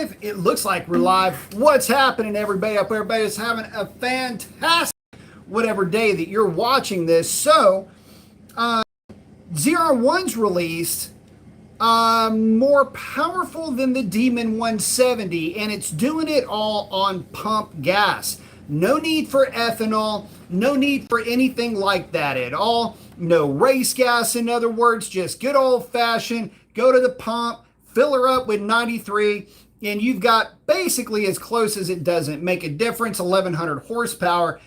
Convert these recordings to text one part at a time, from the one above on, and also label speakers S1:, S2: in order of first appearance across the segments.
S1: live? It looks like we're live. What's happening, everybody? Up everybody's having a fantastic whatever day that you're watching this. So, ZR1's released, more powerful than the Demon 170, and it's doing it all on pump gas. No need for ethanol, no need for anything like that at all. No race gas, in other words, just good old fashioned, go to the pump, fill her up with 93, and you've got basically as close as it doesn't make a difference, 1100 horsepower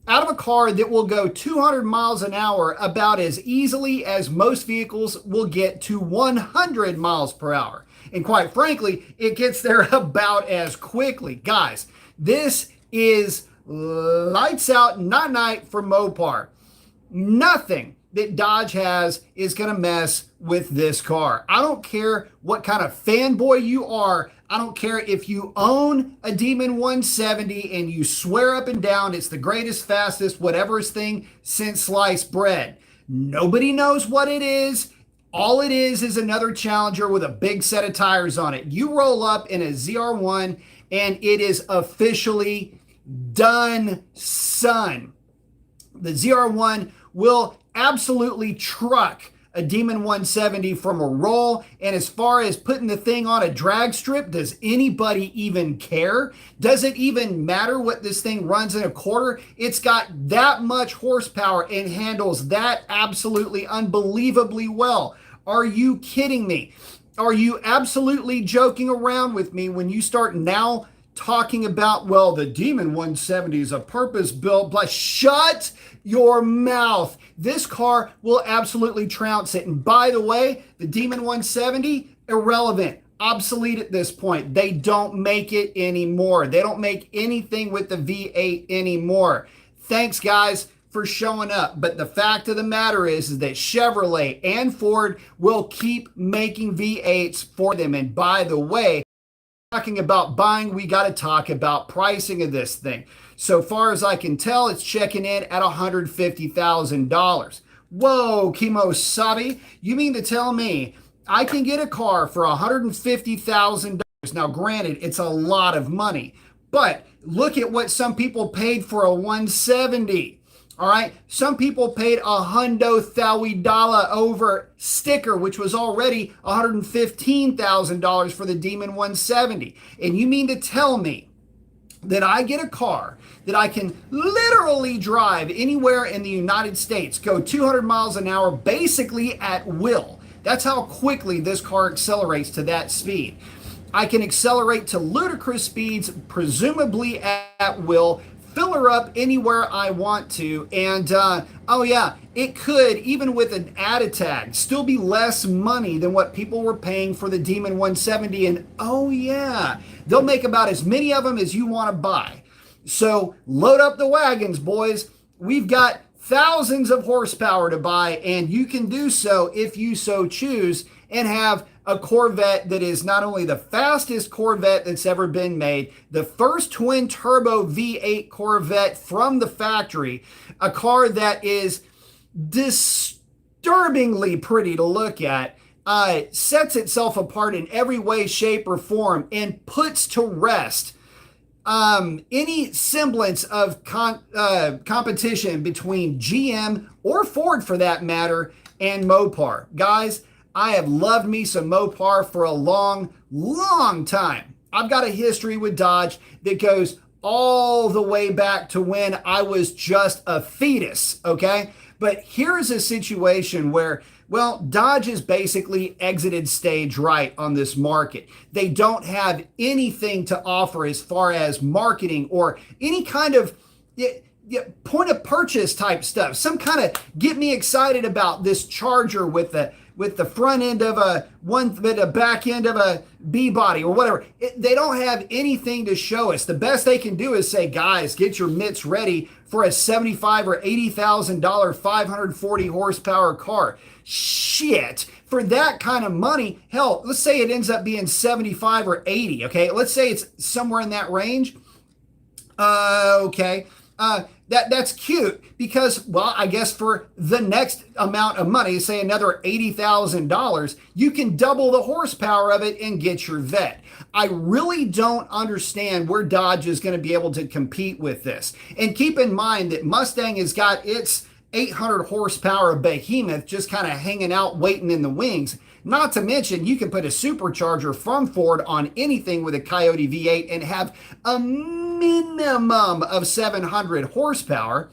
S1: out of a car that will go 200 miles an hour about as easily as most vehicles will get to 100 miles per hour. And quite frankly, it gets there about as quickly. Guys, this is lights out, night night for Mopar. Nothing that Dodge has is going to mess with this car. I don't care what kind of fanboy you are. I don't care if you own a Demon 170 and you swear up and down it's the greatest, fastest, whatever's thing since sliced bread. Nobody knows what it is. All it is another Challenger with a big set of tires on it. You roll up in a ZR1 and it is officially done, son. The ZR1 will absolutely truck a Demon 170 from a roll. And as far as putting the thing on a drag strip, does anybody even care? Does it even matter what this thing runs in a quarter? It's got that much horsepower and handles that absolutely unbelievably well. Are you kidding me? Are you absolutely joking around with me when you start now talking about, well, the Demon 170 is a purpose-built, but shut your mouth. This car will absolutely trounce it. And by the way, the Demon 170, irrelevant, obsolete at this point. They don't make it anymore. They don't make anything with the V8 anymore. Thanks, guys, for showing up. But the fact of the matter is that Chevrolet and Ford will keep making V8s for them. And by the way, talking about buying, we got to talk about pricing of this thing. So far as I can tell, it's checking in at $150,000. Whoa, Kimosabi, you mean to tell me I can get a car for $150,000? Now, granted, it's a lot of money, but look at what some people paid for a 170. All right, some people paid $100,000 over sticker, which was already $115,000 for the Demon 170. And you mean to tell me that I get a car that I can literally drive anywhere in the United States, go 200 miles an hour, basically at will? That's how quickly this car accelerates to that speed. I can accelerate to ludicrous speeds, presumably at will, fill her up anywhere I want to, and oh yeah, it could, even with an added tag, still be less money than what people were paying for the Demon 170, and oh yeah, they'll make about as many of them as you want to buy. So load up the wagons, boys. We've got thousands of horsepower to buy, and you can do so if you so choose, and have a Corvette that is not only the fastest Corvette that's ever been made, the first twin turbo V8 Corvette from the factory, a car that is disturbingly pretty to look at, sets itself apart in every way, shape, or form, and puts to rest any semblance of competition between GM or Ford, for that matter, and Mopar. Guys, I have loved me some Mopar for a long, long time. I've got a history with Dodge that goes all the way back to when I was just a fetus, okay? But here's a situation where, well, Dodge has basically exited stage right on this market. They don't have anything to offer as far as marketing or any kind of point of purchase type stuff. Some kind of get me excited about this Charger with the front end of a back end of a B body or whatever. They don't have anything to show us. The best they can do is say, guys, get your mitts ready for a $75,000 or $80,000 540 horsepower car. Shit, for that kind of money, hell, let's say it ends up being 75 or 80, okay? Let's say it's somewhere in that range. Okay, That's cute because, well, I guess for the next amount of money, say another $80,000, you can double the horsepower of it and get your vet. I really don't understand where Dodge is going to be able to compete with this. And keep in mind that Mustang has got its 800 horsepower behemoth just kind of hanging out, waiting in the wings. Not to mention, you can put a supercharger from Ford on anything with a Coyote V8 and have a minimum of 700 horsepower.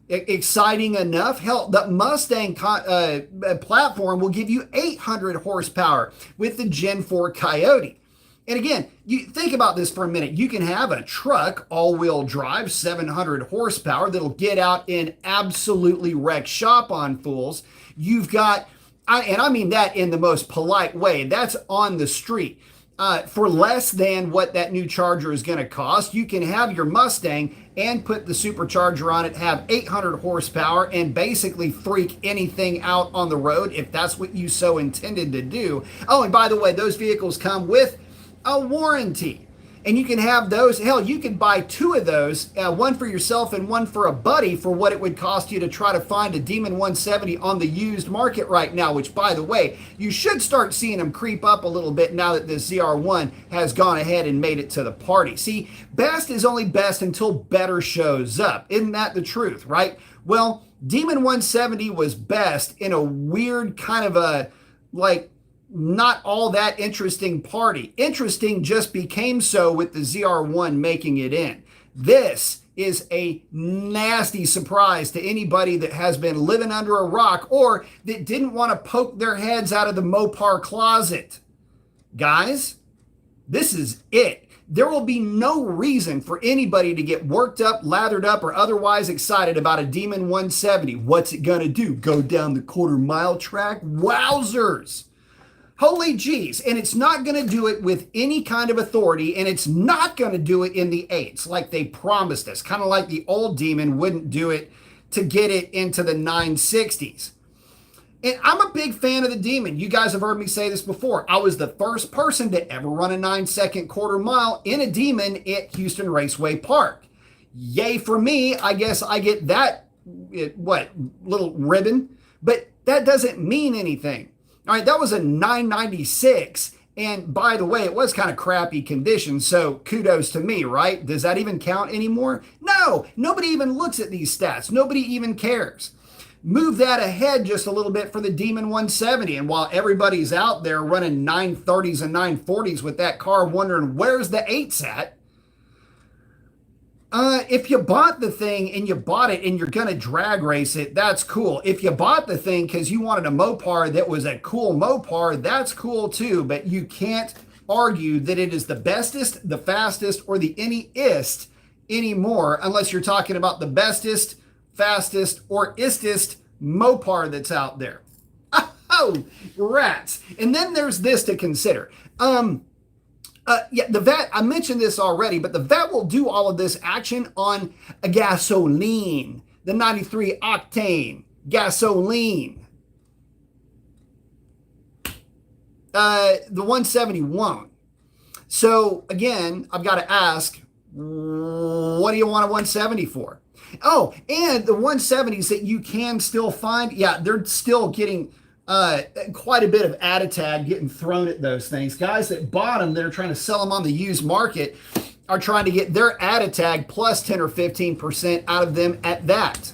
S1: Exciting enough. Hell, the Mustang platform will give you 800 horsepower with the Gen 4 Coyote. And again, you think about this for a minute. You can have a truck, all-wheel drive, 700 horsepower that'll get out and absolutely wreck shop on fools. You've got, and I mean that in the most polite way, that's on the street. For less than what that new Charger is going to cost, you can have your Mustang and put the supercharger on it, have 800 horsepower, and basically freak anything out on the road if that's what you so intended to do. Oh, and by the way, those vehicles come with a warranty. And you can have those. Hell, you could buy two of those, one for yourself and one for a buddy, for what it would cost you to try to find a Demon 170 on the used market right now, which, by the way, you should start seeing them creep up a little bit now that this ZR1 has gone ahead and made it to the party. See, best is only best until better shows up. Isn't that the truth, right? Well, Demon 170 was best in a weird kind of a, like, not all that interesting party. Interesting just became so with the ZR1 making it in. This is a nasty surprise to anybody that has been living under a rock or that didn't want to poke their heads out of the Mopar closet. Guys, this is it. There will be no reason for anybody to get worked up, lathered up, or otherwise excited about a Demon 170. What's it gonna do? Go down the quarter-mile track? Wowzers! Holy geez. And it's not going to do it with any kind of authority, and it's not going to do it in the eights like they promised us, kind of like the old Demon wouldn't do it to get it into the 960s. And I'm a big fan of the Demon. You guys have heard me say this before. I was the first person to ever run a 9-second quarter mile in a Demon at Houston Raceway Park. Yay for me. I guess I get that, little ribbon, but that doesn't mean anything. All right, that was a 996. And by the way, it was kind of crappy condition. So kudos to me, right? Does that even count anymore? No, nobody even looks at these stats. Nobody even cares. Move that ahead just a little bit for the Demon 170. And while everybody's out there running 930s and 940s with that car, wondering where's the 8s at, if you bought the thing and you bought it and you're going to drag race it, that's cool. If you bought the thing because you wanted a Mopar that was a cool Mopar, that's cool too. But you can't argue that it is the bestest, the fastest, or the anyest anymore unless you're talking about the bestest, fastest, or istest Mopar that's out there. Oh, rats. And then there's this to consider. The VAT, I mentioned this already, but the VAT will do all of this action on a gasoline, the 93 octane gasoline. The 170 won't. So again, I've got to ask, what do you want a 170 for? Oh, and the 170s that you can still find, yeah, they're still getting quite a bit of add tag getting thrown at those things. Guys that bought them, that are trying to sell them on the used market, are trying to get their add tag plus 10 or 15% out of them at that.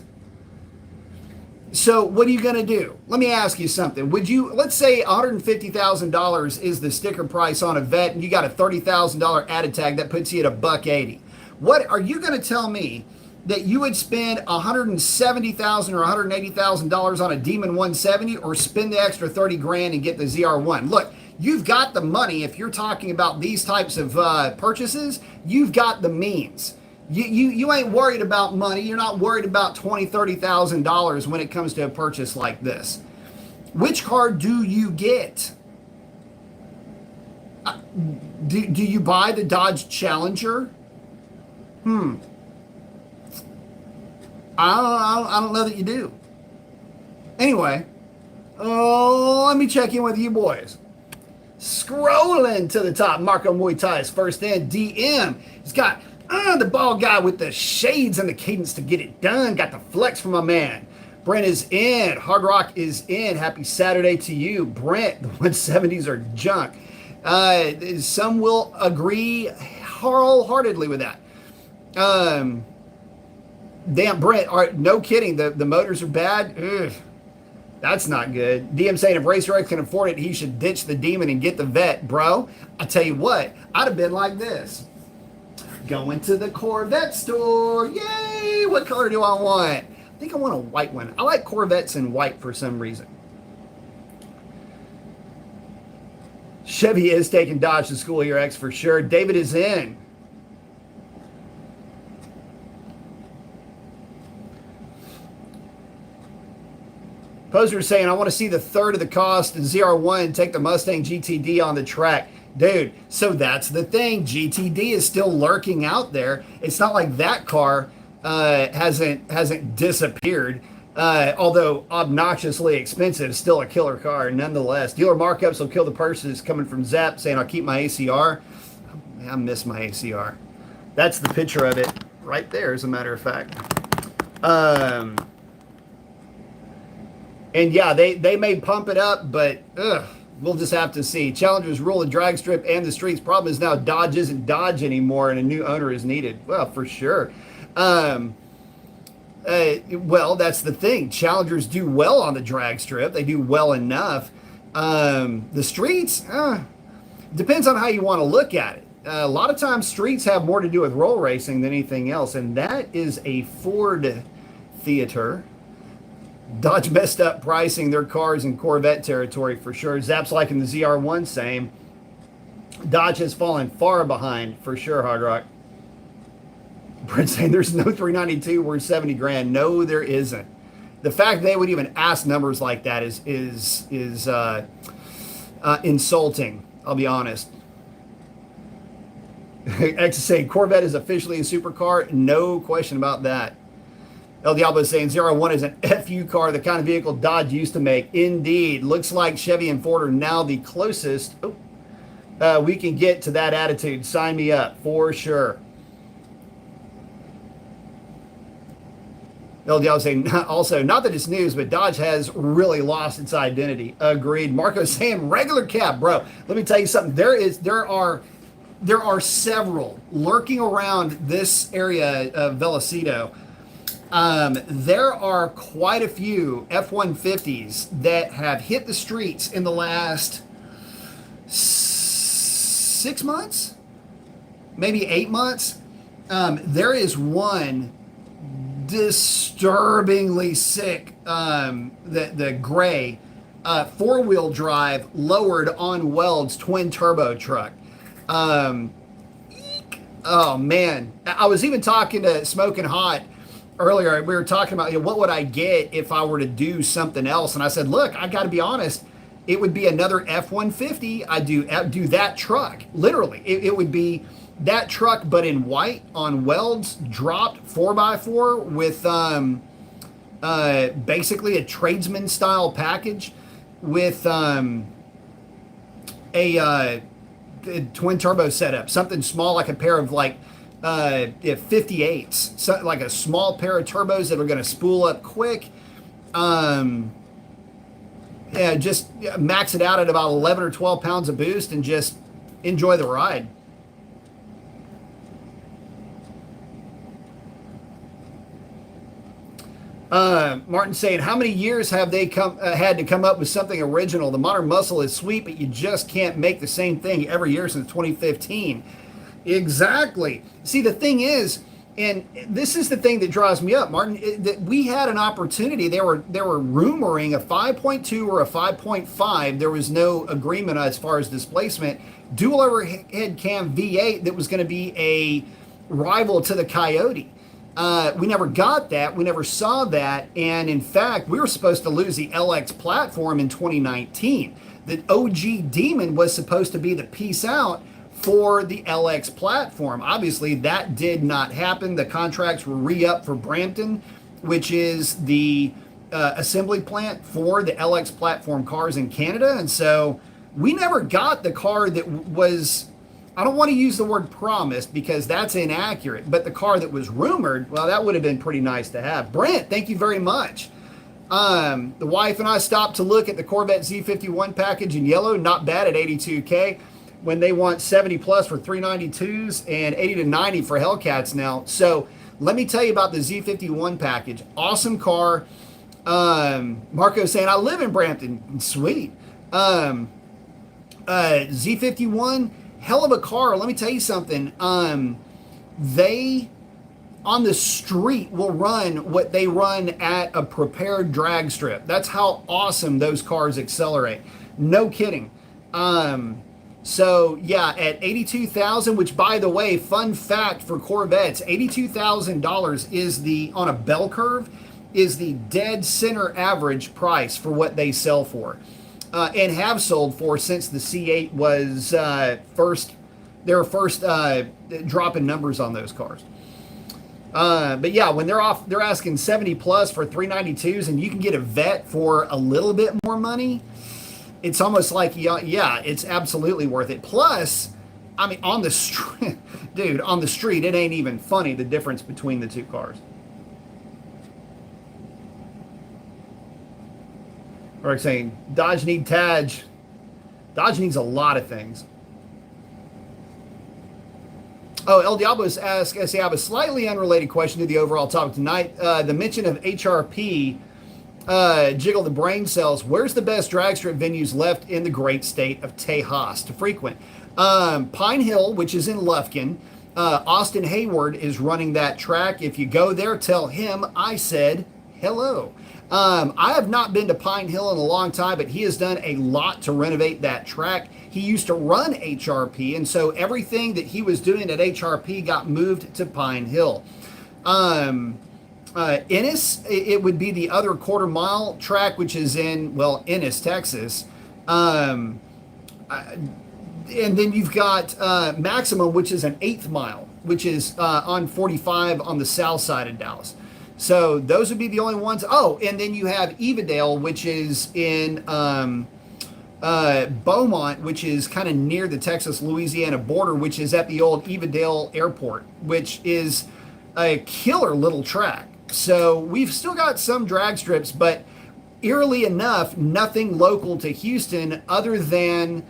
S1: So what are you going to do? Let me ask you something. Would you, let's say $150,000 is the sticker price on a Vet, and you got a $30,000 add tag that puts you at $180. What are you going to tell me that you would spend $170,000 or $180,000 on a Demon 170, or spend the extra 30 grand and get the ZR1? Look, you've got the money. If you're talking about these types of purchases, you've got the means. You ain't worried about money. You're not worried about $20,000, $30,000 when it comes to a purchase like this. Which car do you get? Do you buy the Dodge Challenger? I don't know that you do. Anyway, let me check in with you boys. Scrolling to the top, Marco Muay Thai's first in. DM. He's got The ball guy with the shades and the cadence to get it done. Got the flex from my man. Brent is in. Hard Rock is in. Happy Saturday to you. Brent, the 170s are junk. Some will agree wholeheartedly with that. Damn, Brent, no kidding. The motors are bad. Ugh, that's not good. DM saying if Racer X can afford it, he should ditch the Demon and get the Vet. Bro, I tell you what, I'd have been like this. Going to the Corvette store. Yay! What color do I want? I think I want a white one. I like Corvettes in white for some reason. Chevy is taking Dodge to school here, X, for sure. David is in. Poser is saying, I want to see the third of the cost of ZR1 and take the Mustang GTD on the track. Dude, so that's the thing. GTD is still lurking out there. It's not like that car hasn't disappeared. Although obnoxiously expensive, still a killer car nonetheless. Dealer markups will kill the purses. Coming from Zap saying, I'll keep my ACR. I miss my ACR. That's the picture of it right there, as a matter of fact. And yeah, they may pump it up, but we'll just have to see. Challengers rule the drag strip and the streets. Problem is now Dodge isn't Dodge anymore, and a new owner is needed. Well, for sure. Well, that's the thing. Challengers do well on the drag strip. They do well enough. The streets, depends on how you want to look at it. A lot of times streets have more to do with roll racing than anything else, and that is a Ford theater. Dodge messed up pricing their cars in Corvette territory for sure. Zap's liking the ZR1, same. Dodge has fallen far behind for sure, Hard Rock. Brent saying there's no 392 worth 70 grand. No, there isn't. The fact they would even ask numbers like that is insulting. I'll be honest. X is saying Corvette is officially a supercar. No question about that. El Diablo is saying ZR1 is an FU car, the kind of vehicle Dodge used to make. Indeed. Looks like Chevy and Ford are now the closest we can get to that attitude. Sign me up for sure. El Diablo saying also, not that it's news, but Dodge has really lost its identity. Agreed. Marco saying regular cab, bro. Let me tell you something. There are several lurking around this area of Velocito. There are quite a few F-150s that have hit the streets in the last 6 months, maybe 8 months. There is one disturbingly sick, the gray, four-wheel drive, lowered on welds, twin turbo truck. Oh man, I was even talking to Smoking Hot earlier. We were talking about what would I get if I were to do something else, and I said, look, I got to be honest, it would be another F-150. I do that truck, literally. It would be that truck, but in white on welds, dropped 4x4 with basically a tradesman style package with a twin turbo setup, something small like a pair of 58s, so like a small pair of turbos that are going to spool up quick. Just max it out at about 11 or 12 pounds of boost and just enjoy the ride. Martin saying, how many years have they had to come up with something original? The modern muscle is sweet, but you just can't make the same thing every year since 2015. Exactly. See, the thing is, and this is the thing that draws me up, Martin, that we had an opportunity. They were rumoring a 5.2 or a 5.5. There was no agreement as far as displacement. Dual overhead cam V8 that was going to be a rival to the Coyote. We never got that. We never saw that. And in fact, we were supposed to lose the LX platform in 2019. The OG Demon was supposed to be the peace out for the LX platform. Obviously, that did not happen. The contracts were re-upped for Brampton, which is the assembly plant for the LX platform cars in Canada. And so we never got the car that was, I don't want to use the word promised because that's inaccurate, but the car that was rumored, well, that would have been pretty nice to have. Brent, thank you very much. The wife and I stopped to look at the Corvette Z51 package in yellow, not bad at 82K, when they want 70 plus for 392s and 80 to 90 for Hellcats now. So let me tell you about the Z51 package. Awesome car. Marco saying, I live in Brampton. Sweet. Z51, hell of a car. Let me tell you something. They on the street will run what they run at a prepared drag strip. That's how awesome those cars accelerate. No kidding. So yeah, at $82,000, which by the way, fun fact for Corvettes, $82,000 is the, on a bell curve, is the dead center average price for what they sell for. And have sold for since the C8 was first dropping numbers on those cars. But yeah, when they're asking 70 plus for 392s, and you can get a vet for a little bit more money. It's almost like, yeah, it's absolutely worth it. Plus, I mean, on the street, dude, on the street, it ain't even funny the difference between the two cars. Or saying Dodge need Taj. Dodge needs a lot of things. Oh, El Diablo's asked, I have a slightly unrelated question to the overall topic tonight. The mention of HRP, jiggle the brain cells. Where's the best drag strip venues left in the great state of Tejas to frequent? Pine Hill, which is in Lufkin. Austin Hayward is running that track. If you go there, tell him I said hello. I have not been to Pine Hill in a long time, but he has done a lot to renovate that track. He used to run HRP, and so everything that he was doing at HRP got moved to Pine Hill. Ennis, it would be the other quarter mile track, which is in, well, Ennis, Texas. And then you've got Maximum, which is an 1/8 mile, which is on 45 on the south side of Dallas. So those would be the only ones. Oh, and then you have Evadale, which is in Beaumont, which is kind of near the Texas-Louisiana border, which is at the old Evadale Airport, which is a killer little track. So we've still got some drag strips, but eerily enough, nothing local to Houston other than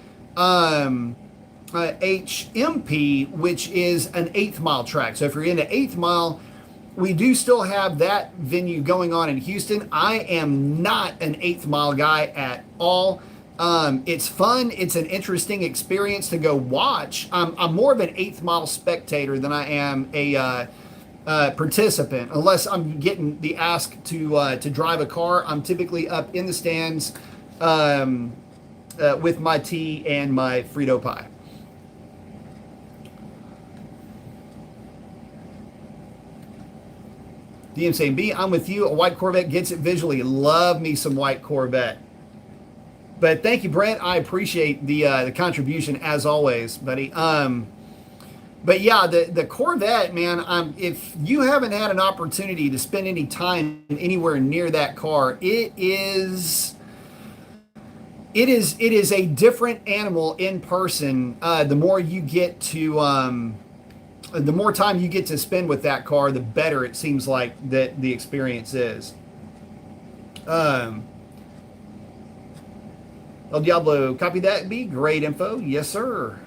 S1: HMP, which is an 1/8 mile track. So if you're into 1/8 mile, we do still have that venue going on in Houston. I am not an 1/8 mile guy at all. It's fun. It's an interesting experience to go watch. I'm more of an 1/8 mile spectator than I am a participant, unless I'm getting the ask to drive a car. I'm typically up in the stands with my tea and my Frito pie. DM saying, B, I'm with you. A white Corvette gets it visually. Love me some white Corvette. But thank you, Brent. I appreciate the contribution as always, buddy. But yeah, the Corvette, man. If you haven't had an opportunity to spend any time anywhere near that car, it is a different animal in person. The more you get to the more time you get to spend with that car, the better it seems like that the experience is. El Diablo, copy that, B. Great info. Yes, sir.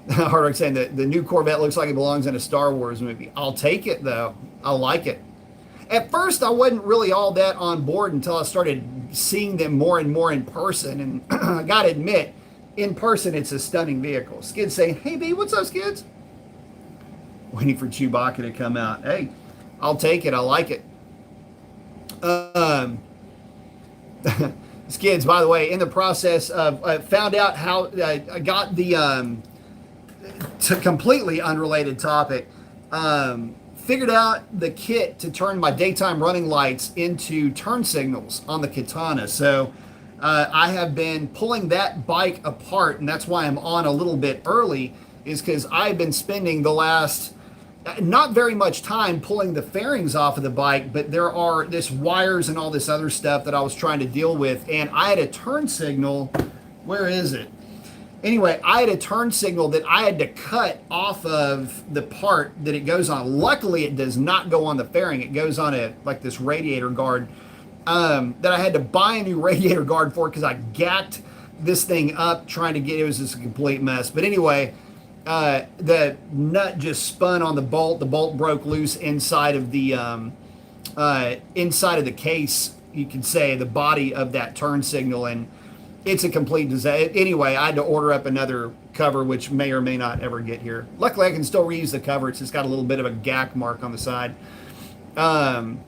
S1: Hardrock saying that the new Corvette looks like it belongs in a Star Wars movie. I'll take it, though. I like it. At first, I wasn't really all that on board until I started seeing them more and more in person. And I got to admit, in person, it's a stunning vehicle. Skid's saying, hey, B, what's up, Skids? Waiting for Chewbacca to come out. Hey, I'll take it. I like it. Skids, by the way, in the process of, found out how I got the, to completely unrelated topic, figured out the kit to turn my daytime running lights into turn signals on the Katana. So I have been pulling that bike apart, and that's why I'm on a little bit early, is because I've been spending the last not very much time pulling the fairings off of the bike, but there are this wires and all this other stuff that I was trying to deal with, and I had a turn signal. Where is it? Anyway, I had a turn signal that I had to cut off of the part that it goes on. Luckily, it does not go on the fairing. It goes on like this radiator guard that I had to buy a new radiator guard for because I gacked this thing up trying to get it. Was just a complete mess. But anyway, the nut just spun on the bolt. The bolt broke loose inside of the case. You could say the body of that turn signal, and it's a complete disaster. Anyway, I had to order up another cover, which may or may not ever get here. Luckily, I can still reuse the cover. It's just got a little bit of a gack mark on the side. Hard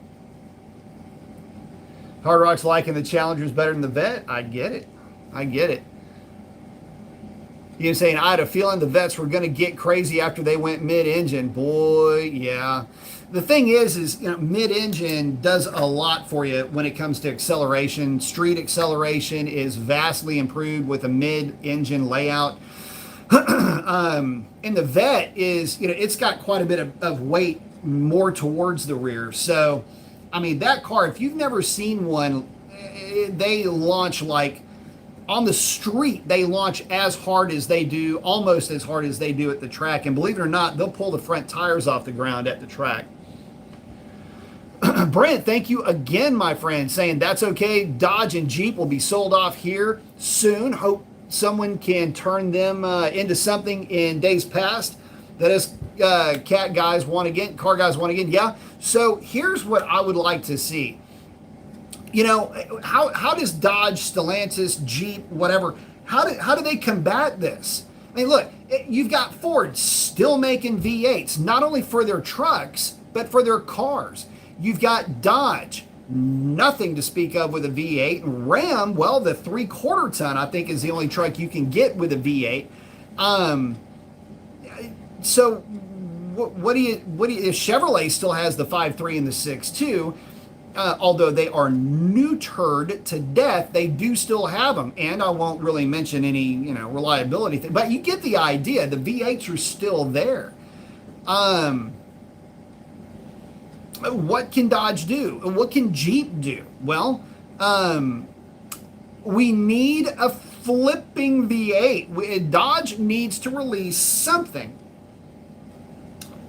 S1: Rock's liking the Challenger's better than the Vet. I get it. You're saying, I had a feeling the Vets were going to get crazy after they went mid-engine. Boy, yeah. The thing is mid-engine does a lot for you when it comes to acceleration. Street acceleration is vastly improved with a mid-engine layout. And the Vet is, it's got quite a bit of weight more towards the rear. So, I mean, that car, if you've never seen one, they launch like, on the street, they launch as hard as they do, almost as hard as they do at the track. And believe it or not, they'll pull the front tires off the ground at the track. Brent, thank you again, my friend, saying that's okay. Dodge and Jeep will be sold off here soon. Hope someone can turn them into something in days past that us car guys want again. Yeah. So here's what I would like to see. How does Dodge, Stellantis, Jeep, whatever, how do they combat this? I mean, look, you've got Ford still making V8s, not only for their trucks, but for their cars. You've got Dodge, nothing to speak of with a V8. Ram, well, the 3/4 ton, I think, is the only truck you can get with a V8. So what do you, if Chevrolet still has the 5.3 and the 6.2, although they are neutered to death, they do still have them. And I won't really mention any, reliability thing, but you get the idea. The V8s are still there. What can Dodge do? What can Jeep do? Well, we need a flipping V8. Dodge needs to release something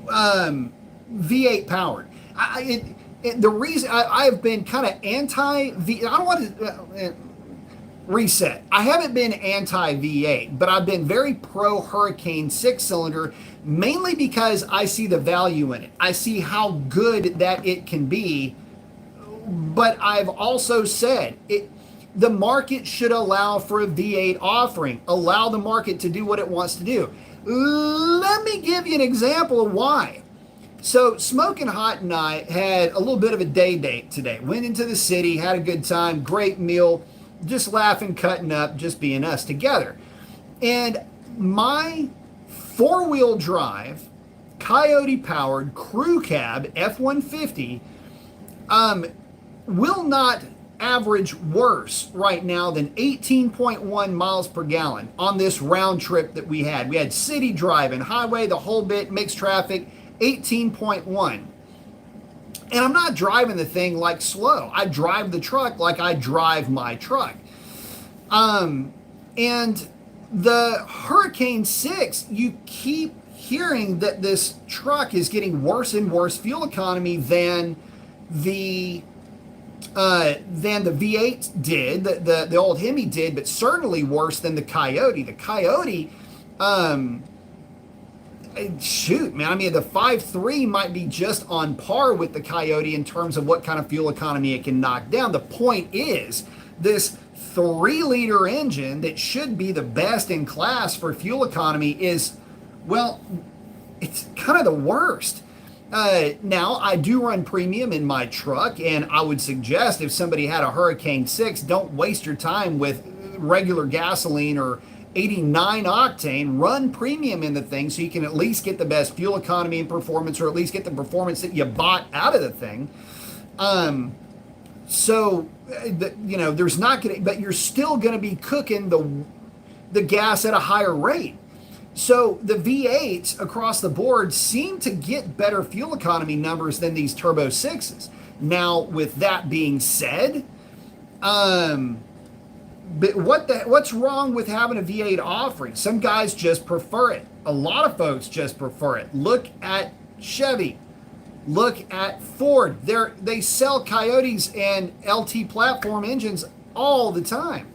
S1: V8 powered. The reason I have been kind of anti V, I don't want to reset. I haven't been anti V8, but I've been very pro Hurricane 6-cylinder, mainly because I see the value in it. I see how good that it can be, but I've also said the market should allow for a V8 offering, allow the market to do what it wants to do. Let me give you an example of why. So Smoking Hot and I had a little bit of a day date today. Went into the city, had a good time, great meal, just laughing, cutting up, just being us together. And my 4-wheel drive, Coyote powered crew cab F-150 will not average worse right now than 18.1 miles per gallon on this round trip that we had. We had city driving, highway, the whole bit, mixed traffic. 18.1. And I'm not driving the thing like slow. I drive the truck like I drive my truck. And the Hurricane 6, you keep hearing that this truck is getting worse and worse fuel economy than the V8 did, the old Hemi did, but certainly worse than the Coyote. The Coyote, shoot, man, I mean, the 5.3 might be just on par with the Coyote in terms of what kind of fuel economy it can knock down. The point is, this 3-liter engine that should be the best in class for fuel economy is, well, it's kind of the worst. Now, I do run premium in my truck, and I would suggest if somebody had a Hurricane 6, don't waste your time with regular gasoline or 89 octane. Run premium in the thing so you can at least get the best fuel economy and performance, or at least get the performance that you bought out of the thing. There's not going to, but you're still going to be cooking the gas at a higher rate. So the V8s across the board seem to get better fuel economy numbers than these Turbo 6s. Now, with that being said, But what's wrong with having a V8 offering? Some guys just prefer it. A lot of folks just prefer it. Look at Chevy. Look at Ford. They sell Coyotes and LT platform engines all the time.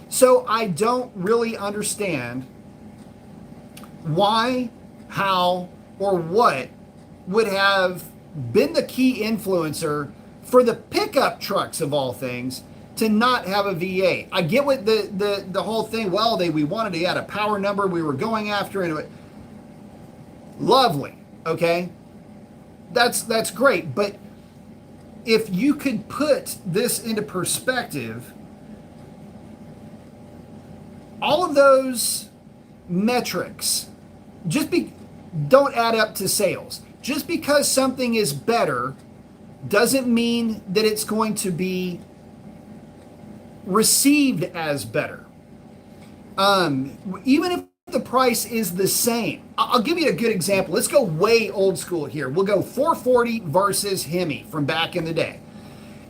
S1: So I don't really understand why, how, or what would have been the key influencer for the pickup trucks of all things to not have a V8. I get what the whole thing, well, we wanted to add a power number we were going after, and it, lovely, okay? That's great, but if you could put this into perspective, all of those metrics don't add up to sales. Just because something is better doesn't mean that it's going to be received as better. Even if the price is the same. I'll give you a good example. Let's go way old school here. We'll go 440 versus Hemi from back in the day.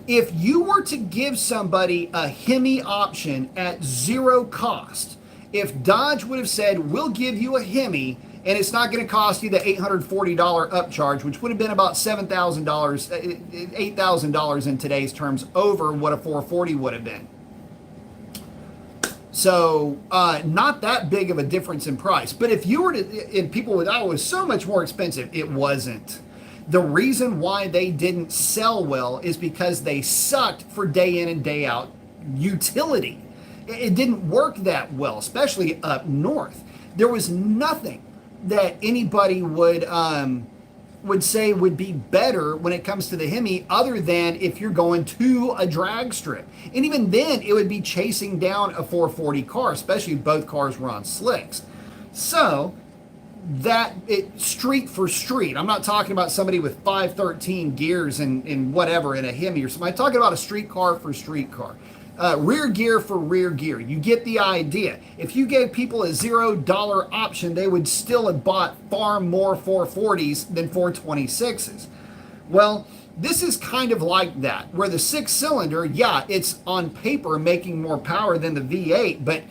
S1: If you were to give somebody a Hemi option at zero cost, if Dodge would have said, we'll give you a Hemi and it's not going to cost you the $840 upcharge, which would have been about $7,000, $8,000 in today's terms over what a 440 would have been. So not that big of a difference in price. But if you were to, and people would, oh, it was so much more expensive. It wasn't. The reason why they didn't sell well is because they sucked for day in and day out utility. It didn't work that well, especially up north. There was nothing that anybody would say would be better when it comes to the Hemi other than if you're going to a drag strip. And even then, it would be chasing down a 440 car, especially if both cars were on slicks. So street for street. I'm not talking about somebody with 513 gears and whatever in a Hemi or something. I'm talking about a street car for street car. Rear gear for rear gear. You get the idea. If you gave people a $0 option, they would still have bought far more 440s than 426s. Well, this is kind of like that, where the 6-cylinder, yeah, it's on paper making more power than the V8, but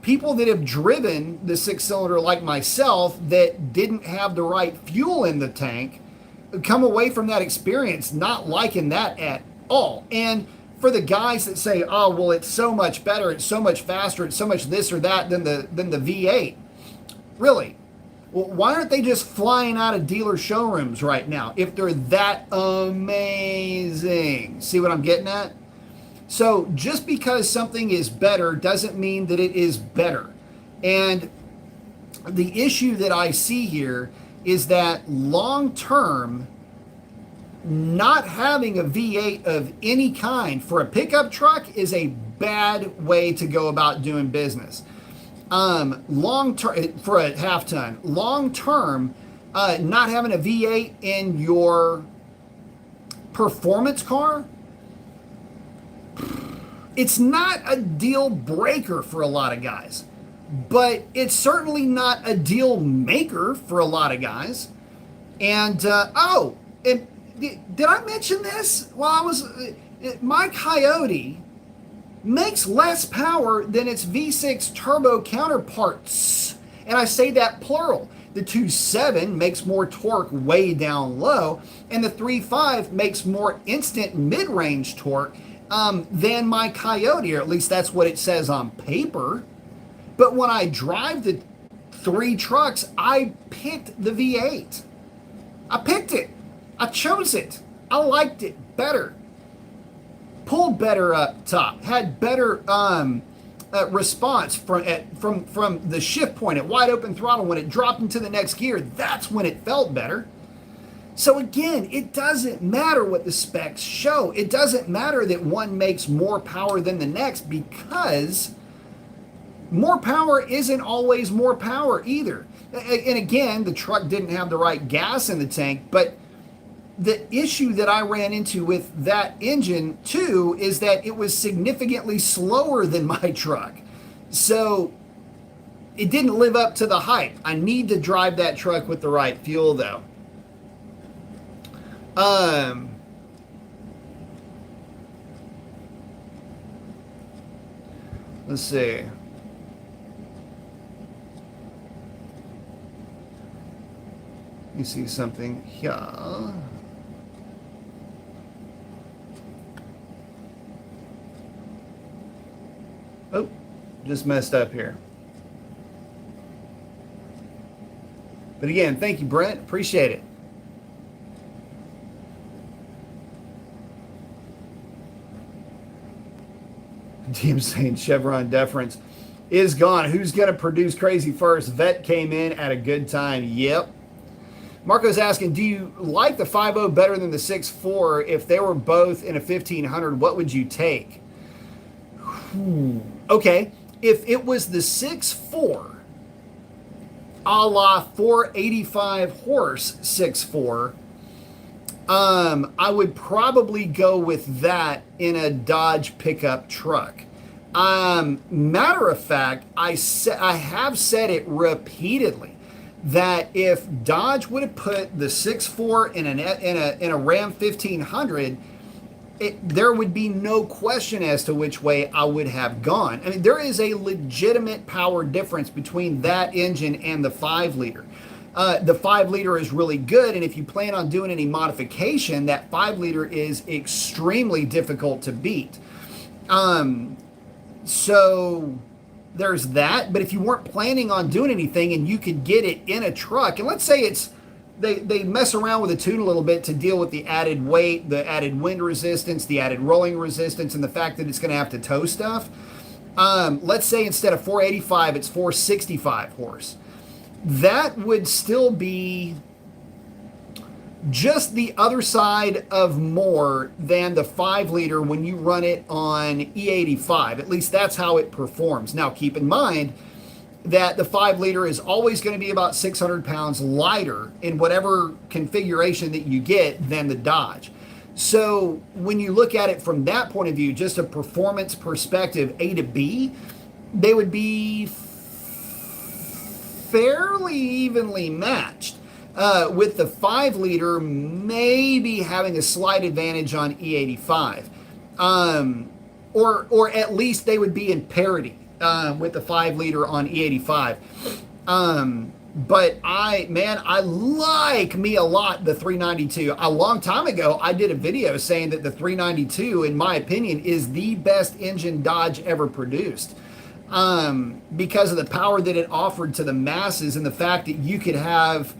S1: people that have driven the 6-cylinder like myself that didn't have the right fuel in the tank come away from that experience not liking that at all. And for the guys that say, oh, well, it's so much better, it's so much faster, it's so much this or that than the V8, really? Well, why aren't they just flying out of dealer showrooms right now if they're that amazing? See what I'm getting at? So just because something is better doesn't mean that it is better. And the issue that I see here is that long term, not having a V8 of any kind for a pickup truck is a bad way to go about doing business. Long term, for a half ton, long term, not having a V8 in your performance car, it's not a deal breaker for a lot of guys, but it's certainly not a deal maker for a lot of guys. And did I mention this? Well, my Coyote makes less power than its V6 turbo counterparts. And I say that plural. The 2.7 makes more torque way down low, and the 3.5 makes more instant mid-range torque than my Coyote, or at least that's what it says on paper. But when I drive the 3 trucks, I picked the V8. I picked it. I chose it. I liked it better. Pulled better up top. Had better response from the shift point at wide open throttle. When it dropped into the next gear, that's when it felt better. So again, it doesn't matter what the specs show. It doesn't matter that one makes more power than the next, because more power isn't always more power either. And again, the truck didn't have the right gas in the tank, but the issue that I ran into with that engine too is that it was significantly slower than my truck. So it didn't live up to the hype. I need to drive that truck with the right fuel though. Let's see. Let me see something here. Oh, just messed up here. But again, thank you, Brent. Appreciate it. DM saying Chevron deference is gone. Who's going to produce crazy first? Vet came in at a good time. Yep. Marco's asking, do you like the 5.0 better than the 6.4? If they were both in a 1500, what would you take? Okay, if it was the 6.4, a la 485 horse 6.4, I would probably go with that in a Dodge pickup truck. Matter of fact, I have said it repeatedly that if Dodge would have put the 6.4 in a Ram 1500, there would be no question as to which way I would have gone. I mean, there is a legitimate power difference between that engine and the 5-liter. The 5-liter is really good, and if you plan on doing any modification, that 5-liter is extremely difficult to beat. So there's that. But if you weren't planning on doing anything and you could get it in a truck, and let's say they mess around with the tune a little bit to deal with the added weight, the added wind resistance, the added rolling resistance, and the fact that it's going to have to tow stuff. Let's say instead of 485, it's 465 horse. That would still be just the other side of more than the 5-liter when you run it on E85. At least that's how it performs. Now, keep in mind that the 5-liter is always going to be about 600 pounds lighter in whatever configuration that you get than the Dodge. So when you look at it from that point of view, just a performance perspective, A to B, they would be fairly evenly matched, with the 5-liter maybe having a slight advantage on E85, or at least they would be in parity with the 5-liter on E85. But I like me a lot the 392. A long time ago, I did a video saying that the 392, in my opinion, is the best engine Dodge ever produced. Because of the power that it offered to the masses and the fact that you could have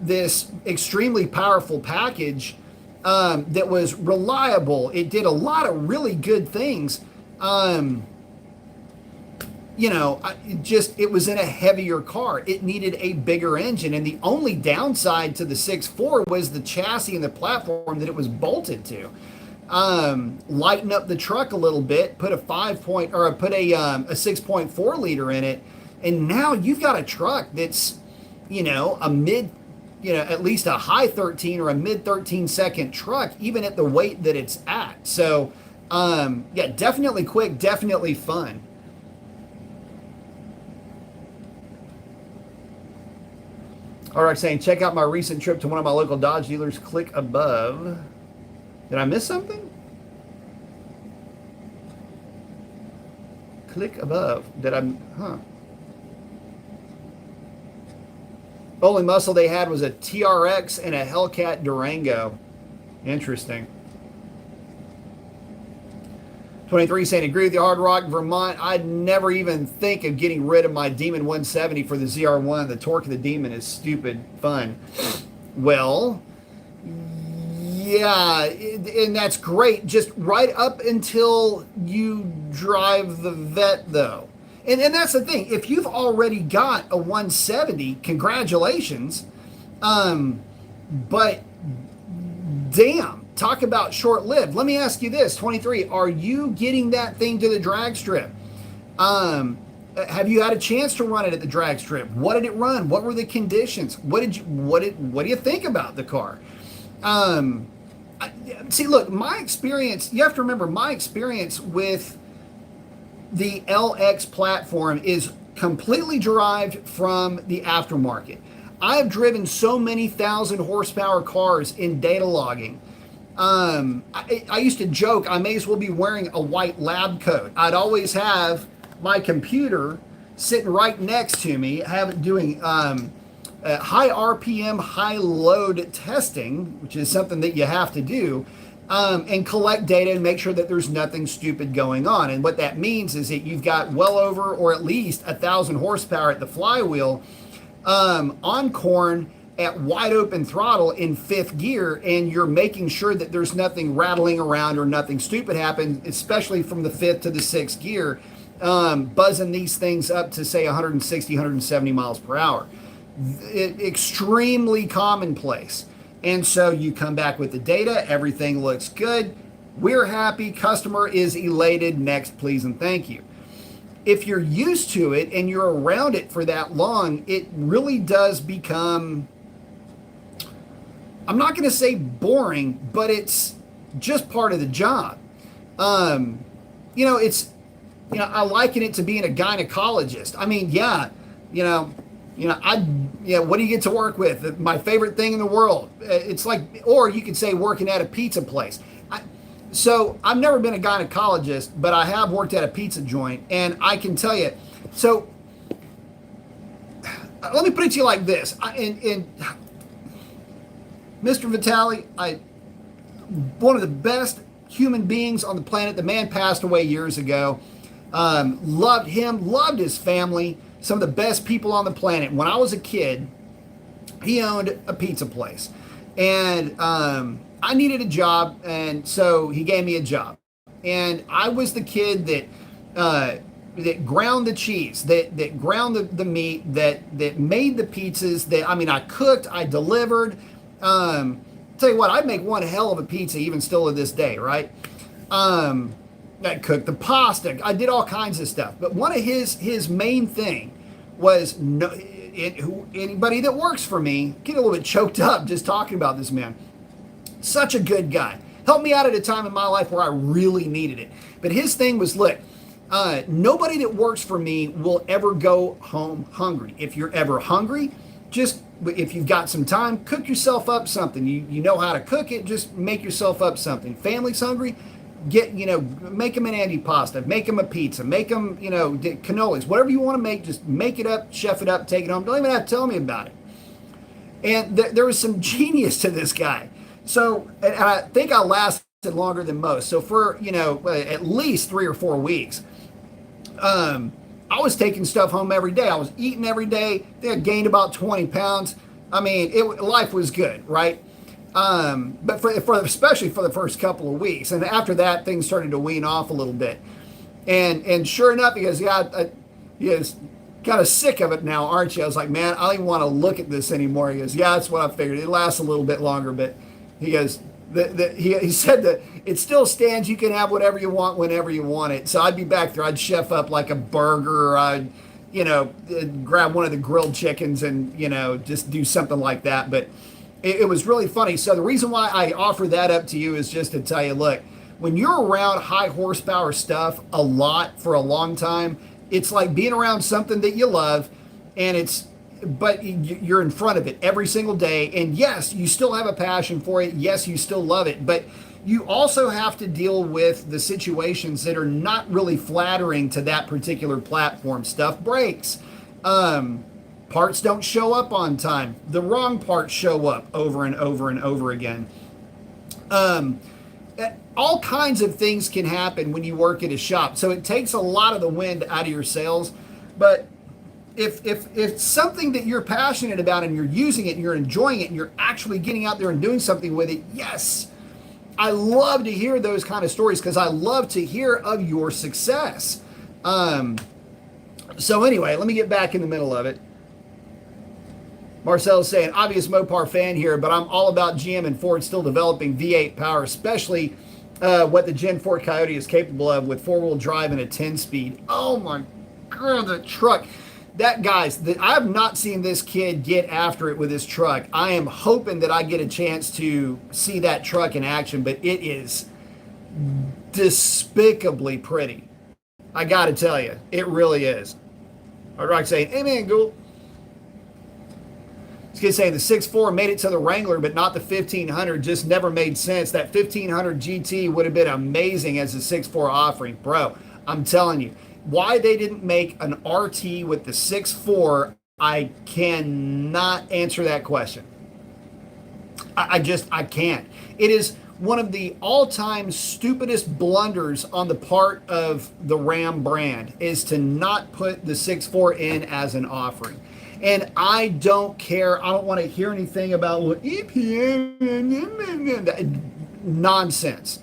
S1: this extremely powerful package that was reliable. It did a lot of really good things. It was in a heavier car. It needed a bigger engine. And the only downside to the 6.4 was the chassis and the platform that it was bolted to. Lighten up the truck a little bit, put a 6.4 liter in it, and now you've got a truck that's, a mid, at least a high 13 or a mid 13 second truck, even at the weight that it's at. So, definitely quick, definitely fun. All right, saying, check out my recent trip to one of my local Dodge dealers. Click above. Did I miss something? Click above. Only muscle they had was a TRX and a Hellcat Durango. Interesting. 23 saying, agree with you, Hard Rock, Vermont. I'd never even think of getting rid of my Demon 170 for the ZR1. The torque of the Demon is stupid fun. Well, yeah, and that's great. Just right up until you drive the Vet, though. And that's the thing. If you've already got a 170, congratulations. But damn, talk about short-lived. Let me ask you this, 23. Are you getting that thing to the drag strip? Have you had a chance to run it at the drag strip? What did it run? What were the conditions? What do you think about the car? See, look, my experience, you have to remember, my experience with the LX platform is completely derived from the aftermarket. I have driven so many 1,000 horsepower cars in data logging. I used to joke I may as well be wearing a white lab coat. I'd always have my computer sitting right next to me, doing high RPM, high load testing, which is something that you have to do, and collect data and make sure that there's nothing stupid going on. And what that means is that you've got well over, or at least 1,000 horsepower at the flywheel on corn at wide open throttle in fifth gear, and you're making sure that there's nothing rattling around or nothing stupid happens, especially from the fifth to the sixth gear, buzzing these things up to say 160, 170 miles per hour. Extremely commonplace. And so you come back with the data, everything looks good, we're happy, customer is elated, next please and thank you. If you're used to it and you're around it for that long, it really does become, I'm not going to say boring, but it's just part of the job. I liken it to being a gynecologist. I mean, what do you get to work with? My favorite thing in the world. It's like, or you could say working at a pizza place. So I've never been a gynecologist, but I have worked at a pizza joint, and I can tell you. So let me put it to you like this. Mr. Vitale, one of the best human beings on the planet. The man passed away years ago. Loved him, loved his family. Some of the best people on the planet. When I was a kid, he owned a pizza place, and I needed a job, and so he gave me a job. And I was the kid that ground the cheese, that ground the meat, that made the pizzas. I cooked, I delivered. Tell you what, I'd make one hell of a pizza even still to this day, right? I cooked the pasta. I did all kinds of stuff. But one of his main thing was anybody that works for me, get a little bit choked up just talking about this man. Such a good guy. Helped me out at a time in my life where I really needed it. But his thing was, look, nobody that works for me will ever go home hungry. If you're ever hungry, if you've got some time, cook yourself up something. You know how to cook it, just make yourself up something. Family's hungry, make them an antipasta, make them a pizza, make them, cannolis, whatever you want to make, just make it up, chef it up, take it home. Don't even have to tell me about it. And there was some genius to this guy. So, and I think I lasted longer than most. So for, at least 3 or 4 weeks, I was taking stuff home every day. I was eating every day. I think I gained about 20 pounds. I mean, life was good, right? But especially for the first couple of weeks. And after that, things started to wean off a little bit. And sure enough, he goes, he goes, kind of sick of it now, aren't you? I was like, man, I don't even want to look at this anymore. He goes, yeah, that's what I figured. It lasts a little bit longer, but he goes, he said that it still stands. You can have whatever you want whenever you want it. So I'd be back there. I'd chef up like a burger, or I'd, grab one of the grilled chickens and, just do something like that. But it was really funny. So the reason why I offer that up to you is just to tell you, look, when you're around high horsepower stuff a lot for a long time, it's like being around something that you love, but you're in front of it every single day. And yes, you still have a passion for it. Yes, you still love it, but you also have to deal with the situations that are not really flattering to that particular platform. Stuff breaks. Parts don't show up on time. The wrong parts show up over and over and over again. All kinds of things can happen when you work at a shop. So it takes a lot of the wind out of your sails. But if it's something that you're passionate about and you're using it and you're enjoying it and you're actually getting out there and doing something with it, yes, I love to hear those kind of stories because I love to hear of your success. So anyway, let me get back in the middle of it. Marcel's saying, obvious Mopar fan here, but I'm all about GM and Ford still developing V8 power, especially what the Gen 4 Coyote is capable of with four-wheel drive and a 10-speed. Oh my God, the truck. I have not seen this kid get after it with his truck. I am hoping that I get a chance to see that truck in action, but it is despicably pretty. I got to tell you, it really is. All right, saying, amen, Gould. This kid saying the 6.4 made it to the Wrangler, but not the 1500. Just never made sense. That 1500 GT would have been amazing as a 6.4 offering. Bro, I'm telling you, Why they didn't make an RT with the 6.4, I cannot answer that question. I can't. It is one of the all-time stupidest blunders on the part of the Ram brand is to not put the 6.4 in as an offering. And I don't care. I don't want to hear anything about EPA nonsense.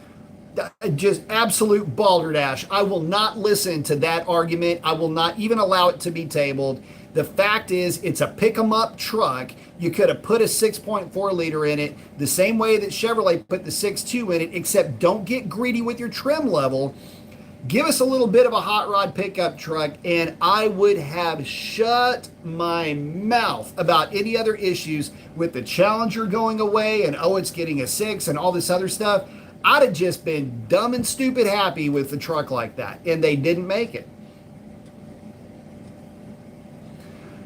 S1: Just absolute balderdash. I will not listen to that argument. I will not even allow it to be tabled. The fact is, it's a pick 'em up truck. You could have put a 6.4 liter in it the same way that Chevrolet put the 6.2 in it, except don't get greedy with your trim level. Give us a little bit of a hot rod pickup truck, and I would have shut my mouth about any other issues with the Challenger going away and, oh, it's getting a 6 and all this other stuff. I'd have just been dumb and stupid happy with a truck like that, and they didn't make it.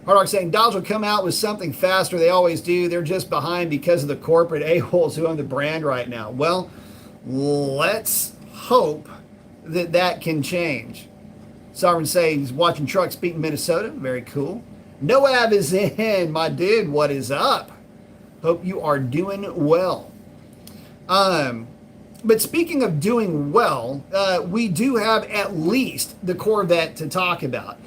S1: Hard Rock saying Dodge will come out with something faster. They always do. They're just behind because of the corporate a-holes who own the brand right now. Well, let's hope that that can change. Sovereign saying he's watching trucks beat in Minnesota. Very cool. Noab is in, my dude. What is up? Hope you are doing well. But speaking of doing well, we do have at least the Corvette to talk about.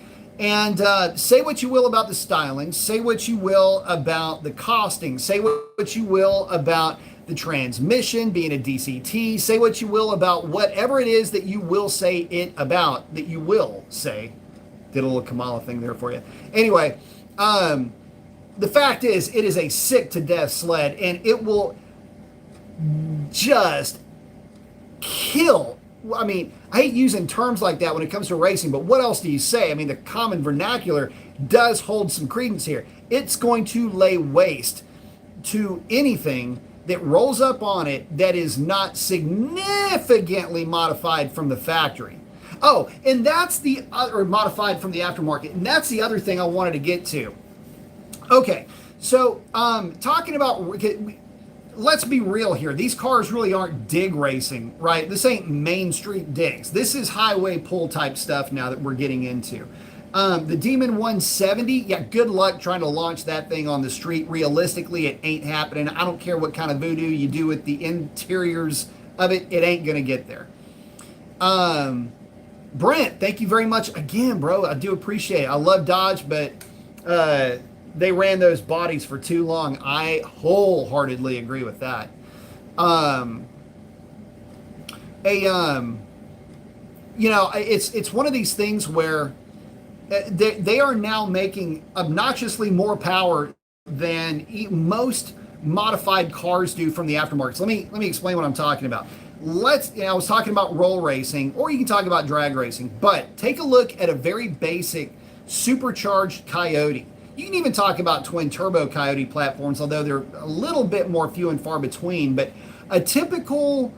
S1: And say what you will about the styling, say what you will about the costing, say what you will about the transmission being a DCT, say what you will about whatever it is that you will say it about, that you will say. Did a little Kamala thing there for you. Anyway, the fact is, it is a sick to death sled, and it will just kill. I mean, I hate using terms like that when it comes to racing, but what else do you say? I mean, the common vernacular does hold some credence here. It's going to lay waste to anything that rolls up on it that is not significantly modified from the factory. Oh, and that's the other, modified from the aftermarket, and that's the other thing I wanted to get to. Okay, so talking about, let's be real here. These cars really aren't dig racing, right? This ain't Main Street digs. This is highway pull type stuff now that we're getting into. The Demon 170, yeah, good luck trying to launch that thing on the street. Realistically, it ain't happening. I don't care what kind of voodoo you do with the interiors of it. It ain't going to get there. Brent, thank you very much again, bro. I do appreciate it. I love Dodge, but they ran those bodies for too long. I wholeheartedly agree with that. You know, it's one of these things where they are now making obnoxiously more power than most modified cars do from the aftermarket. So let me explain what I'm talking about. I was talking about roll racing, or you can talk about drag racing, but take a look at a very basic supercharged Coyote. You can even talk about twin turbo Coyote platforms, although they're a little bit more few and far between. But a typical,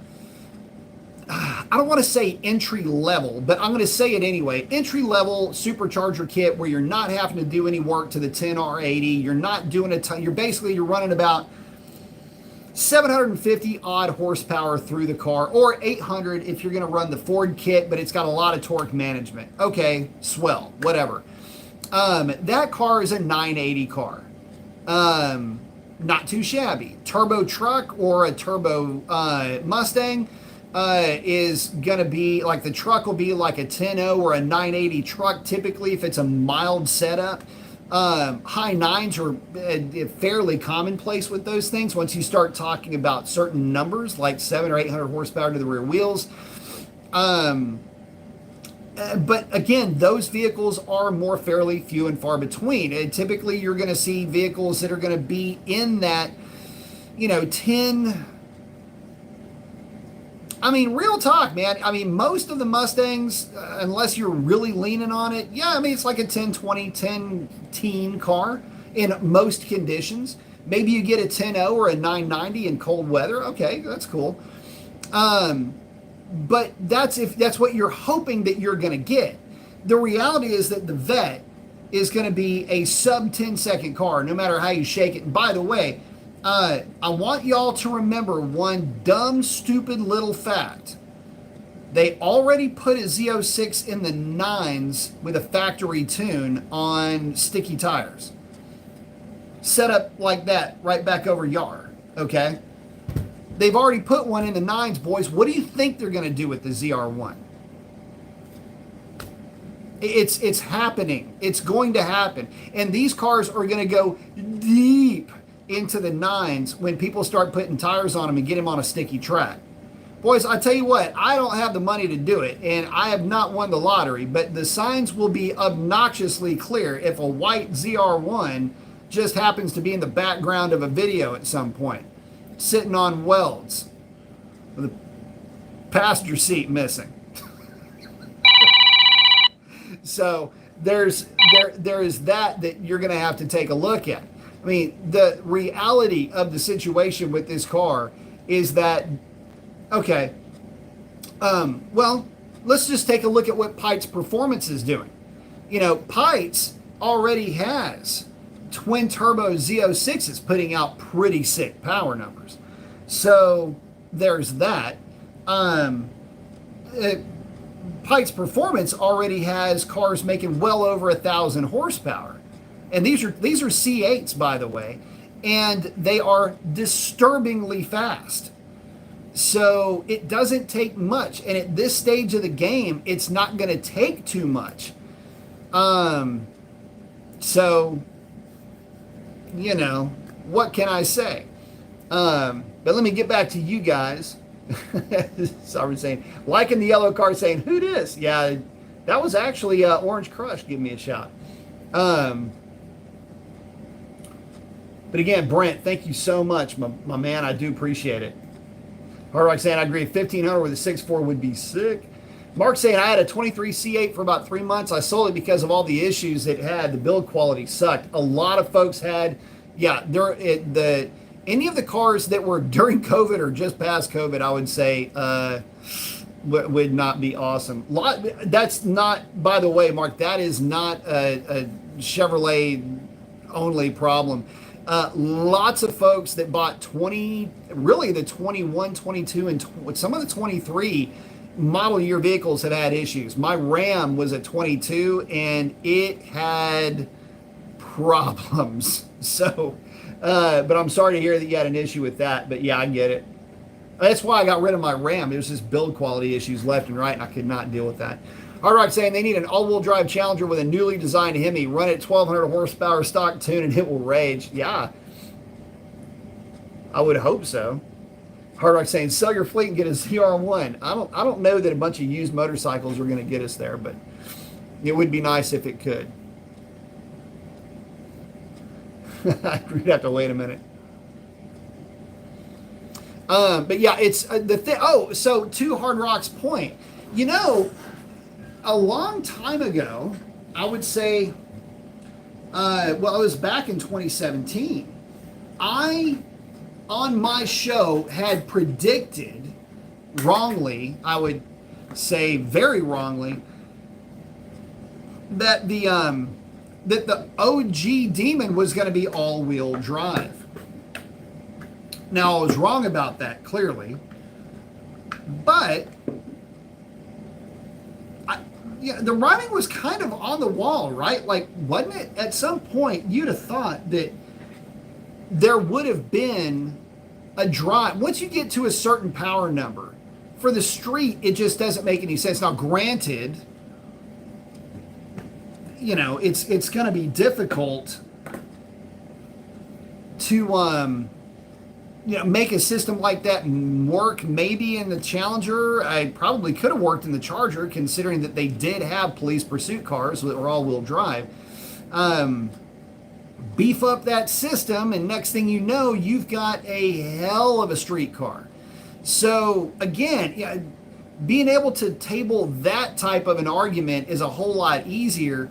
S1: I don't want to say entry level, but I'm going to say it anyway. Entry level supercharger kit where you're not having to do any work to the 10R80. You're not doing a ton. You're running about 750 odd horsepower through the car, or 800 if you're going to run the Ford kit, but it's got a lot of torque management. Okay, swell, whatever. That car is a 980 car. Not too shabby. Turbo truck or a turbo Mustang is going to be like, the truck will be like a 10.0 or a 980 truck typically if it's a mild setup. High nines are fairly commonplace with those things once you start talking about certain numbers like 700 or 800 horsepower to the rear wheels. But again, those vehicles are more fairly few and far between. And typically, you're going to see vehicles that are going to be in that, 10. I mean, real talk, man. I mean, most of the Mustangs, unless you're really leaning on it, yeah, I mean, it's like a 1020, 10-teen car in most conditions. Maybe you get a 10.0 or a 990 in cold weather. Okay, that's cool. But that's what you're hoping that you're going to get. The reality is that the Vet is going to be a sub 10-second car, no matter how you shake it. And by the way, I want y'all to remember one dumb, stupid little fact. They already put a Z06 in the 9s with a factory tune on sticky tires. Set up like that, right back over Yar, okay? They've already put one in the 9s, boys. What do you think they're going to do with the ZR1? It's happening. It's going to happen. And these cars are going to go deep into the 9s when people start putting tires on them and get them on a sticky track. Boys, I tell you what, I don't have the money to do it, and I have not won the lottery, but the signs will be obnoxiously clear if a white ZR1 just happens to be in the background of a video at some point, sitting on welds with the passenger seat missing. So there is that you're going to have to take a look at. I mean, the reality of the situation with this car is that, okay, well, let's just take a look at what Pite's Performance is doing. You know, Pite's already has twin turbo Z06s putting out pretty sick power numbers. So there's that. Pite's Performance already has cars making well over 1,000 horsepower. And these are C8s, by the way, and they are disturbingly fast. So it doesn't take much, and at this stage of the game, it's not going to take too much. So, you know, what can I say? But let me get back to you guys. Sorry, saying, liking the yellow car, saying, who dis? Yeah, that was actually Orange Crush giving me a shout. But again, Brent, thank you so much, my man. I do appreciate it. Hard Rock saying, I agree, 1,500 with a 6.4 would be sick. Mark saying, I had a 23 C8 for about 3 months. I sold it because of all the issues it had. The build quality sucked. A lot of folks had, yeah, any of the cars that were during COVID or just past COVID, I would say, would not be awesome. That's not, by the way, Mark, that is not a Chevrolet only problem. Lots of folks that bought really the 21, 22, and some of the 23 model year vehicles have had issues. My Ram was a 22 and it had problems. So, but I'm sorry to hear that you had an issue with that. But yeah, I get it. That's why I got rid of my Ram. It was just build quality issues left and right, and I could not deal with that. Hard Rock saying they need an all-wheel drive Challenger with a newly designed Hemi. Run it 1,200 horsepower stock tune and it will rage. Yeah, I would hope so. Hard Rock saying sell your fleet and get a ZR1. I don't know that a bunch of used motorcycles are going to get us there, but it would be nice if it could. We'd have to wait a minute. But yeah, it's the thing. Oh, so to Hard Rock's point, you know, a long time ago, I would say, well, it was back in 2017. On my show, had predicted wrongly, I would say very wrongly, that the OG Demon was going to be all-wheel drive. Now, I was wrong about that, clearly, but the writing was kind of on the wall, right? Like, wasn't it? At some point, you'd have thought that there would have been a drive. Once you get to a certain power number, for the street, it just doesn't make any sense. Now, granted, you know, it's going to be difficult to make a system like that work. Maybe in the Challenger, I probably could have worked in the Charger, considering that they did have police pursuit cars that were all-wheel drive. Beef up that system, and next thing you know, you've got a hell of a street car. So again, being able to table that type of an argument is a whole lot easier,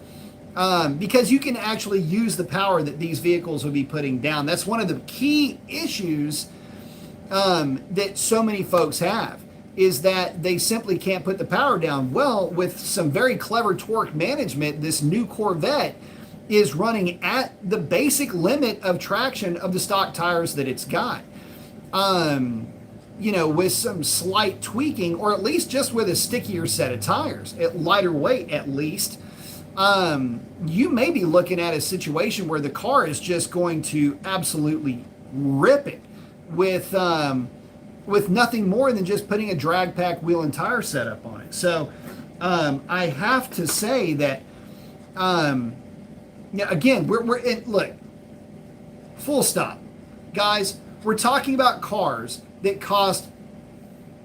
S1: because you can actually use the power that these vehicles will be putting down. That's one of the key issues that so many folks have, is that they simply can't put the power down. Well, with some very clever torque management, this new Corvette is running at the basic limit of traction of the stock tires that it's got. with some slight tweaking, or at least just with a stickier set of tires, at lighter weight at least, you may be looking at a situation where the car is just going to absolutely rip it with nothing more than just putting a drag pack wheel and tire setup on it. So I have to say that, again, we're in, look, full stop. Guys, we're talking about cars that cost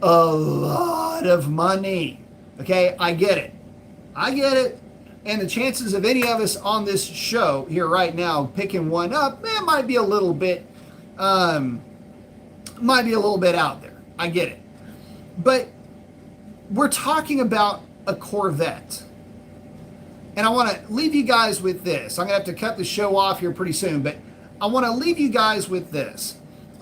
S1: a lot of money. Okay, I get it. And the chances of any of us on this show here right now picking one up, might be a little bit out there. I get it. But we're talking about a Corvette. And I want to leave you guys with this. I'm going to have to cut the show off here pretty soon, but I want to leave you guys with this.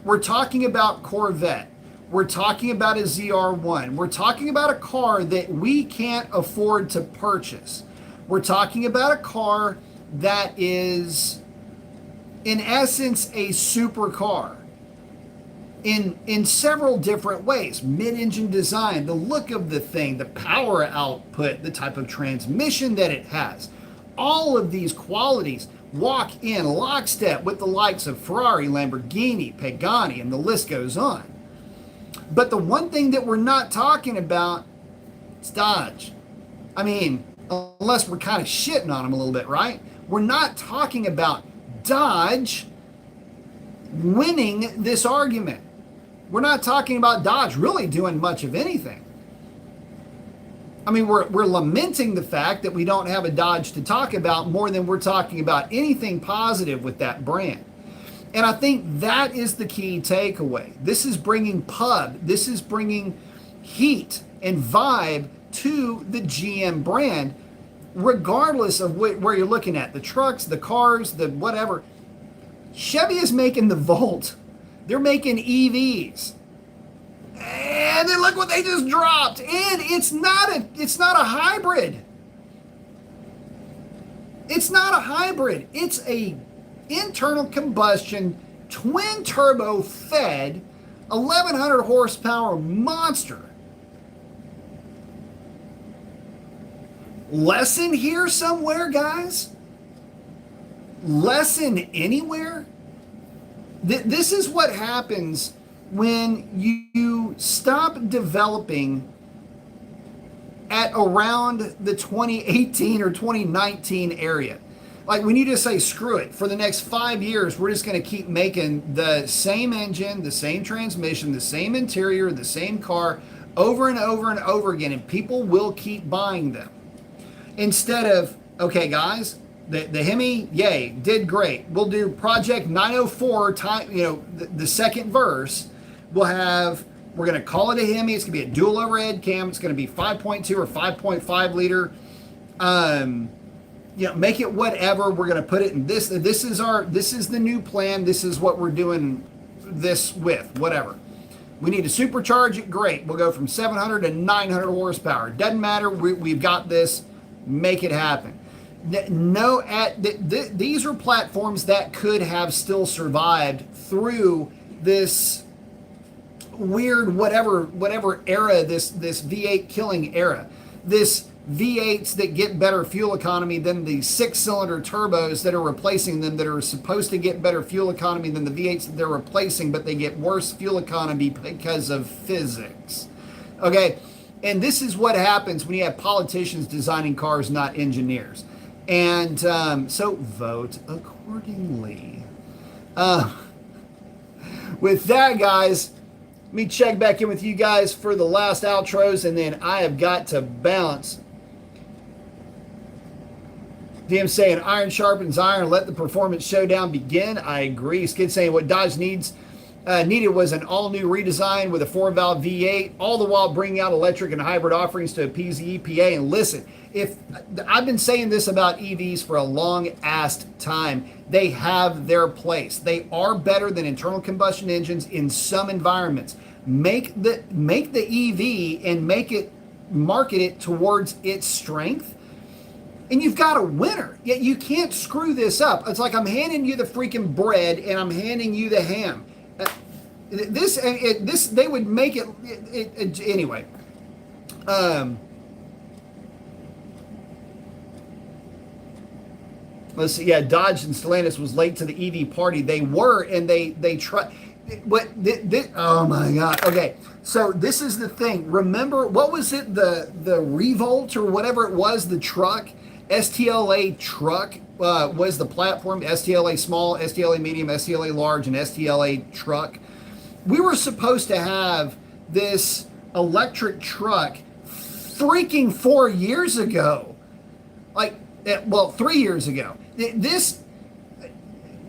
S1: We're talking about Corvette. We're talking about a ZR1. We're talking about a car that we can't afford to purchase. We're talking about a car that is, in essence, a supercar in several different ways. Mid-engine design, the look of the thing, the power output, the type of transmission that it has. All of these qualities walk in lockstep with the likes of Ferrari, Lamborghini, Pagani, and the list goes on. But the one thing that we're not talking about is Dodge. I mean, unless we're kind of shitting on them a little bit, right? We're not talking about Dodge winning this argument. We're not talking about Dodge really doing much of anything. I mean, we're lamenting the fact that we don't have a Dodge to talk about more than we're talking about anything positive with that brand. And I think that is the key takeaway. This is bringing pub, this is bringing heat and vibe to the GM brand, regardless of where you're looking at. The trucks, the cars, the whatever. Chevy is making the Volt. They're making EVs. And then look what they just dropped. And it's not a hybrid. It's not a hybrid. It's a internal combustion, twin turbo fed, 1100 horsepower monster. Lesson here somewhere, guys? Lesson anywhere? This is what happens when you stop developing at around the 2018 or 2019 area. Like when you just say, screw it, for the next 5 years, we're just going to keep making the same engine, the same transmission, the same interior, the same car over and over and over again, and people will keep buying them. Instead of, okay, guys, the Hemi, yay, did great. We'll do Project 904, the second verse. We're going to call it a Hemi. It's going to be a dual overhead cam. It's going to be 5.2 or 5.5 liter. Make it whatever. We're going to put it in this. This is the new plan. This is what we're doing this with, whatever. We need to supercharge it. Great. We'll go from 700 to 900 horsepower. Doesn't matter. We've got this. Make it happen. These are platforms that could have still survived through this weird whatever era, this V8 killing era. This V8s that get better fuel economy than the 6-cylinder turbos that are replacing them, that are supposed to get better fuel economy than the V8s that they're replacing, but they get worse fuel economy because of physics. Okay, and this is what happens when you have politicians designing cars, not engineers. And so vote accordingly. With that, guys, let me check back in with you guys for the last outros, and then I have got to bounce. DM saying iron sharpens iron, let the performance showdown begin. I agree. Skid saying what Dodge needed was an all-new redesign with a 4-valve V8, all the while bringing out electric and hybrid offerings to appease the EPA. And listen, if I've been saying this about EVs for a long-ass time, they have their place. They are better than internal combustion engines in some environments. Make the EV and market it towards its strength, and you've got a winner. Yet you can't screw this up. It's like I'm handing you the freaking bread and I'm handing you the ham. This they would make it anyway. Let's see. Yeah, Dodge and Stellantis was late to the EV party. They were, and they try. Oh my God. Okay, so this is the thing. Remember, what was it? The Revolt or whatever it was. The truck, STLA truck was the platform. STLA small, STLA medium, STLA large, and STLA truck. We were supposed to have this electric truck freaking 4 years ago. Like, well, 3 years ago.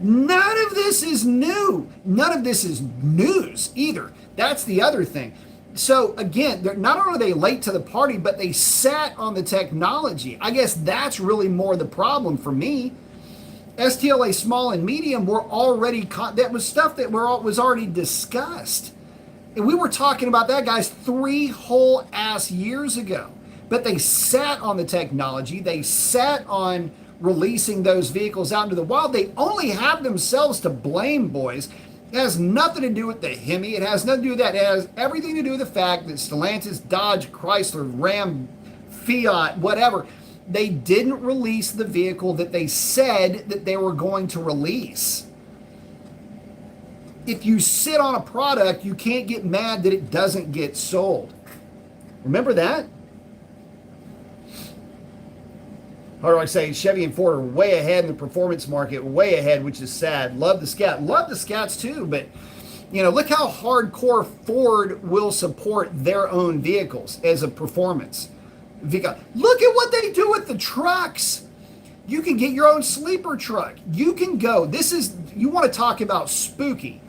S1: None of this is new. None of this is news either. That's the other thing. So again, not only are they late to the party, but they sat on the technology. I guess that's really more the problem for me. STLA small and medium were already, that was stuff that was already discussed. And we were talking about that, guys, 3 whole ass years ago. But they sat on the technology. They sat on releasing those vehicles out into the wild. They only have themselves to blame, boys. It has nothing to do with the Hemi. It has nothing to do with that. It has everything to do with the fact that Stellantis, Dodge, Chrysler, Ram, Fiat, whatever, they didn't release the vehicle that they said that they were going to release. If you sit on a product, you can't get mad that it doesn't get sold. Remember that? How do I say? Chevy and Ford are way ahead in the performance market, way ahead, which is sad. Love the Scat. Love the Scats too, but look how hardcore Ford will support their own vehicles as a performance. Look at what they do with the trucks. You can get your own sleeper truck. You can go. You want to talk about spooky.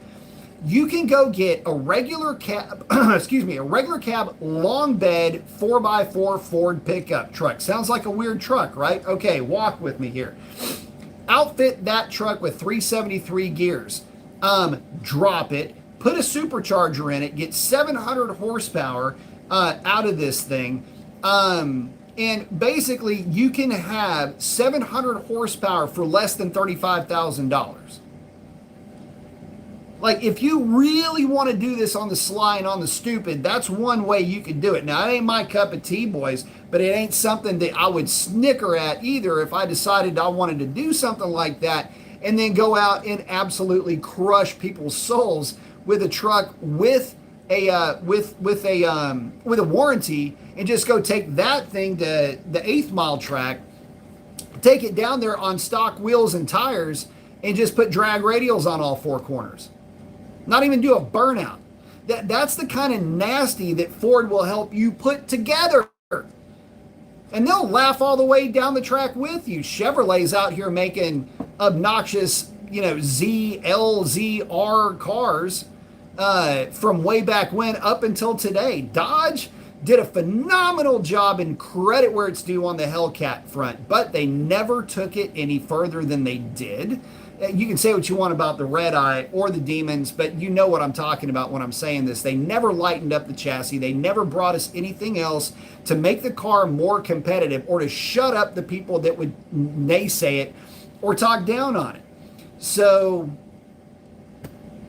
S1: You can go get a regular cab, a regular cab long bed 4x4 Ford pickup truck. Sounds like a weird truck, right? Okay, walk with me here. Outfit that truck with 373 gears. Drop it, put a supercharger in it, get 700 horsepower out of this thing. And basically you can have 700 horsepower for less than $35,000. Like, if you really want to do this on the sly and on the stupid, that's one way you could do it. Now, it ain't my cup of tea, boys, but it ain't something that I would snicker at either if I decided I wanted to do something like that and then go out and absolutely crush people's souls with a truck with a warranty and just go take that thing to the 8th mile track, take it down there on stock wheels and tires, and just put drag radials on all 4 corners. Not even do a burnout. That's the kind of nasty that Ford will help you put together. And they'll laugh all the way down the track with you. Chevrolet's out here making obnoxious, LZR cars from way back when up until today. Dodge did a phenomenal job, and credit where it's due on the Hellcat front, but they never took it any further than they did. You can say what you want about the Red Eye or the Demons, but you know what I'm talking about when I'm saying this. They never lightened up the chassis. They never brought us anything else to make the car more competitive or to shut up the people that would naysay it or talk down on it. So,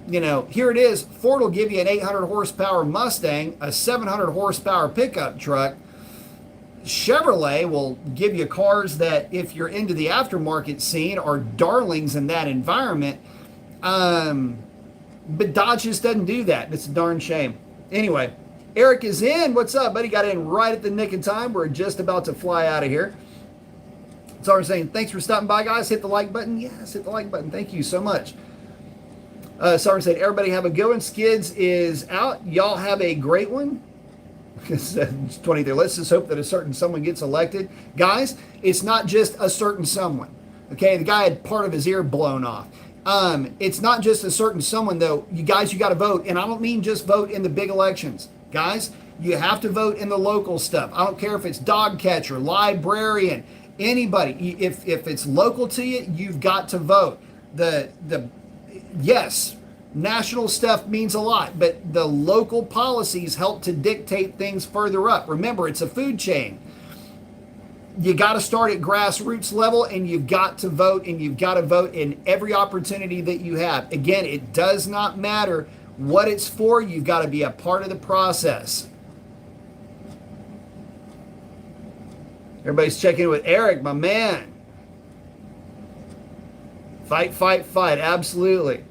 S1: here it is. Ford will give you an 800 horsepower Mustang, a 700 horsepower pickup truck. Chevrolet will give you cars that, if you're into the aftermarket scene, are darlings in that environment. But Dodge just doesn't do that. It's a darn shame. Anyway, Eric is in. What's up, buddy? Got in right at the nick of time. We're just about to fly out of here. So I'm saying, thanks for stopping by, guys. Hit the like button. Yes, hit the like button. Thank you so much. Sorry, said, everybody have a good one. Skids is out. Y'all have a great one. It's 23. Let's just hope that a certain someone gets elected. Guys, it's not just a certain someone. Okay, the guy had part of his ear blown off. It's not just a certain someone, though. You guys, you got to vote. And I don't mean just vote in the big elections. Guys, you have to vote in the local stuff. I don't care if it's dog catcher, librarian, anybody. If it's local to you, you've got to vote. Yes, national stuff means a lot, but the local policies help to dictate things further up. Remember, it's a food chain. You got to start at grassroots level, and you've got to vote, and you've got to vote in every opportunity that you have. Again, it does not matter what it's for. You've got to be a part of the process. Everybody's checking in with Eric, my man. Fight, fight, fight. Absolutely.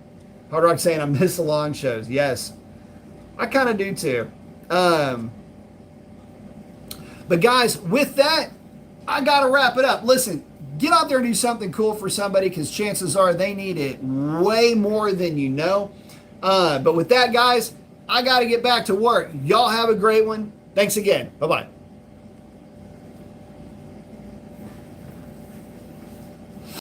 S1: Hard Rock saying I miss salon shows. Yes. I kind of do too. But guys, with that, I got to wrap it up. Listen, get out there and do something cool for somebody, because chances are they need it way more than you know. But with that, guys, I got to get back to work. Y'all have a great one. Thanks again. Bye-bye.